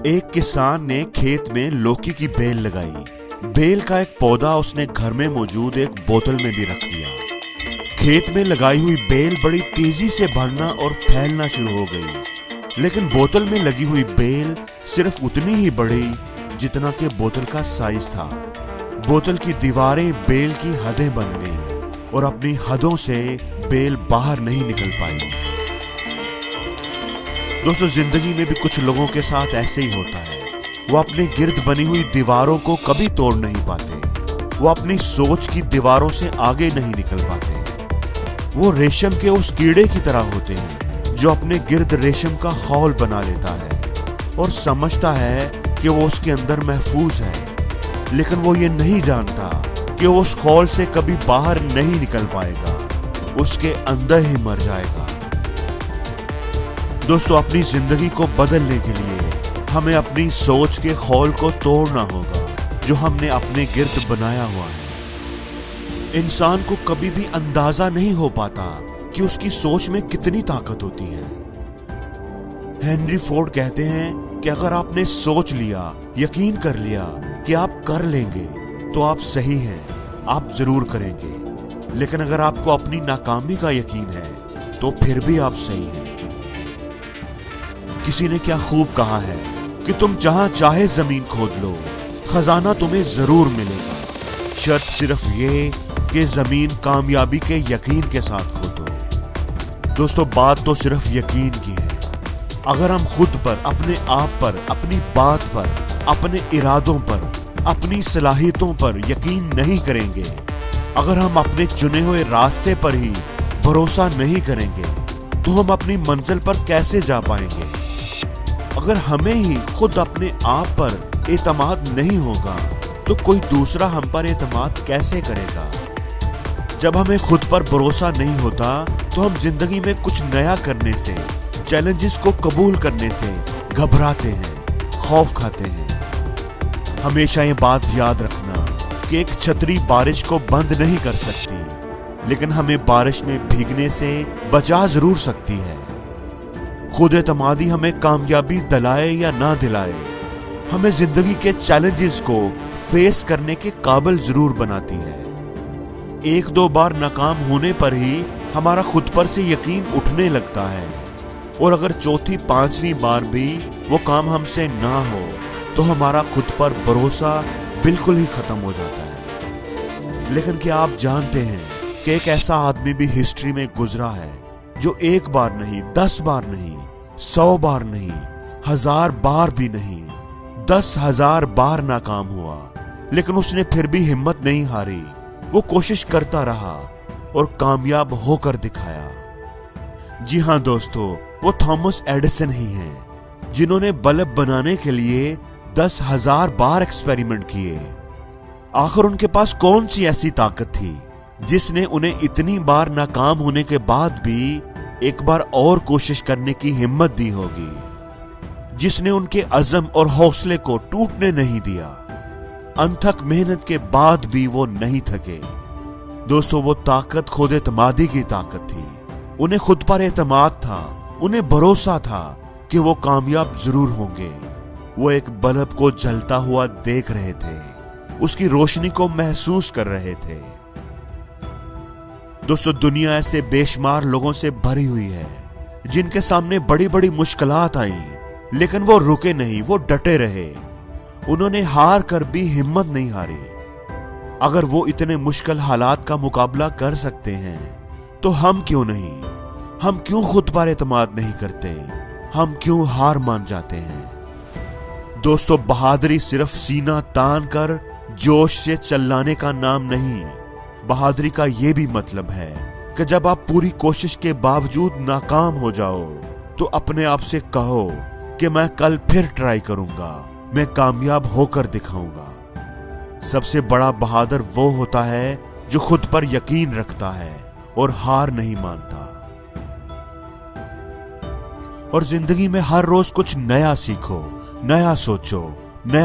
एक किसान ने खेत में लौकी की बेल लगाई। बेल का एक पौधा उसने घर में मौजूद एक बोतल में भी रख लिया। खेत में लगाई हुई बेल बड़ी तेजी से बढ़ना और फैलना शुरू हो गई, लेकिन बोतल में लगी हुई बेल सिर्फ उतनी ही बढ़ी जितना कि बोतल का साइज था। बोतल की दीवारें बेल की हदें बन गईं और अपनी हदों से बेल बाहर नहीं निकल पाई। दोस्तों, जिंदगी में भी कुछ लोगों के साथ ऐसे ही होता है। वो अपने गिर्द बनी हुई दीवारों को कभी तोड़ नहीं पाते। वो अपनी सोच की दीवारों से आगे नहीं निकल पाते। वो रेशम के उस कीड़े की तरह होते हैं जो अपने गिर्द रेशम का खौल बना लेता है और समझता है कि वो उसके अंदर महफूज है, लेकिन वो ये नहीं जानता कि वो उस खौल से कभी बाहर नहीं निकल पाएगा, उसके अंदर ही मर जाएगा। दोस्तों, अपनी जिंदगी को बदलने के लिए हमें अपनी सोच के खौल को तोड़ना होगा जो हमने अपने गिर्द बनाया हुआ है। इंसान को कभी भी अंदाजा नहीं हो पाता कि उसकी सोच में कितनी ताकत होती है। हेनरी फोर्ड कहते हैं कि अगर आपने सोच लिया, यकीन कर लिया कि आप कर लेंगे, तो आप सही हैं, आप जरूर करेंगे। लेकिन अगर आपको अपनी नाकामी का यकीन है तो फिर भी आप सही हैं। किसी ने क्या खूब कहा है कि तुम जहां चाहे जमीन खोद लो, खजाना तुम्हें जरूर मिलेगा। शर्त सिर्फ ये कि जमीन कामयाबी के यकीन के साथ खोदो। दोस्तों, बात तो सिर्फ यकीन की है। अगर हम खुद पर, अपने आप पर, अपनी बात पर, अपने इरादों पर, अपनी सलाहियतों पर यकीन नहीं करेंगे, अगर हम अपने चुने हुए रास्ते पर ही भरोसा नहीं करेंगे, तो हम अपनी मंजिल पर कैसे जा पाएंगे। अगर हमें ही खुद अपने आप पर एतमाद नहीं होगा तो कोई दूसरा हम पर एतमाद कैसे करेगा। जब हमें खुद पर भरोसा नहीं होता तो हम जिंदगी में कुछ नया करने से, चैलेंजेस को कबूल करने से घबराते हैं, खौफ खाते हैं। हमेशा ये बात याद रखना कि एक छतरी बारिश को बंद नहीं कर सकती, लेकिन हमें बारिश में भीगने से बचा जरूर सकती है। खुद एतमादी हमें कामयाबी दिलाए या ना दिलाए, हमें जिंदगी के चैलेंजेस को फेस करने के काबिल जरूर बनाती है। एक दो बार नाकाम होने पर ही हमारा खुद पर से यकीन उठने लगता है, और अगर चौथी पांचवी बार भी वो काम हमसे ना हो तो हमारा खुद पर भरोसा बिल्कुल ही खत्म हो जाता है। लेकिन क्या आप जानते हैं कि एक ऐसा आदमी भी हिस्ट्री में गुजरा है जो एक बार नहीं, 10 बार नहीं, 100 बार नहीं, 1000 बार भी नहीं, 10,000 बार नाकाम हुआ, लेकिन उसने फिर भी हिम्मत नहीं हारी। वो कोशिश करता रहा और कामयाब होकर दिखाया। जी हाँ दोस्तों, वो थॉमस एडिसन ही हैं, जिन्होंने बल्ब बनाने के लिए 10,000 बार एक्सपेरिमेंट किए। आखिर उनके पास कौन सी ऐसी ताकत थी जिसने उन्हें इतनी बार नाकाम होने के बाद भी एक बार और कोशिश करने की हिम्मत दी होगी, जिसने उनके अज़म और हौसले को टूटने नहीं दिया। अनथक मेहनत के बाद भी वो नहीं थके। दोस्तों, वो ताकत खुद एतमादी की ताकत थी। उन्हें खुद पर एतमाद था, उन्हें भरोसा था कि वो कामयाब जरूर होंगे। वो एक बल्ब को जलता हुआ देख रहे थे, उसकी रोशनी को महसूस कर रहे थे। दोस्तों, दुनिया ऐसे बेशुमार लोगों से भरी हुई है जिनके सामने बड़ी बड़ी मुश्किलात आई, लेकिन वो रुके नहीं, वो डटे रहे। उन्होंने हार कर भी हिम्मत नहीं हारी। अगर वो इतने मुश्किल हालात का मुकाबला कर सकते हैं तो हम क्यों नहीं? हम क्यों खुद पर एतमाद नहीं करते? हम क्यों हार मान जाते हैं? दोस्तों, बहादुरी सिर्फ सीना तान कर जोश से चिल्लाने का नाम नहीं। बहादुरी का यह भी मतलब है कि जब आप पूरी कोशिश के बावजूद नाकाम हो जाओ तो अपने आप से कहो कि मैं कल फिर ट्राई करूंगा, मैं कामयाब होकर दिखाऊंगा। सबसे बड़ा बहादुर वो होता है जो खुद पर यकीन रखता है और हार नहीं मानता। और जिंदगी में हर रोज कुछ नया सीखो, नया सोचो, नया